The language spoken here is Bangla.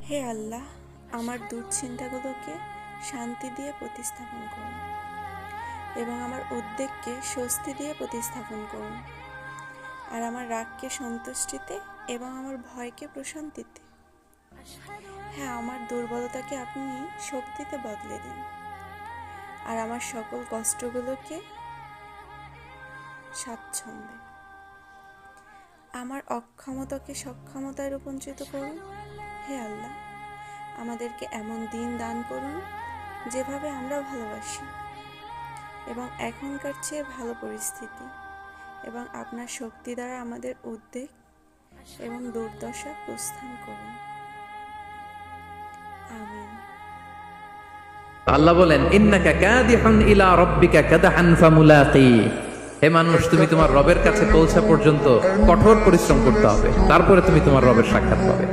হে আল্লাহ, আমার দুশ্চিন্তাগুলোকে শান্তি দিয়ে প্রতিস্থাপন করুন এবং আমার উদ্বেগকে স্বস্তি দিয়ে প্রতিস্থাপন করুন, আর আমার রাগকে সন্তুষ্টিতে এবং আমার ভয়কে প্রশান্তিতে। হ্যাঁ, আমার দুর্বলতাকে আপনি শক্তিতে বদলে দিন, আর আমার সকল কষ্টগুলোকে স্বাচ্ছন্দ্যে। আমার অক্ষমতাকে সক্ষমতায় রূপান্তরিত করুন। হে আল্লাহ, আমাদেরকে এমন দিন দান করুন যেভাবে আমরা ভালোবাসি, এবং এখনকার চেয়ে ভালো পরিস্থিতি, এবং আপনার শক্তি দ্বারা আমাদের উদ্বেগ এবং দুর্দশা প্রস্থান করুন। আমিন। আল্লাহ বলেন, ইন্নাকা কাদিহুন ইলা রাব্বিকা কাদহান ফামুলাকি। হে মানুষ, তুমি তোমার রবের কাছে পৌঁছা পর্যন্ত কঠোর পরিশ্রম করতে হবে, তারপরে তুমি তোমার রবের সাক্ষাৎ পাবে।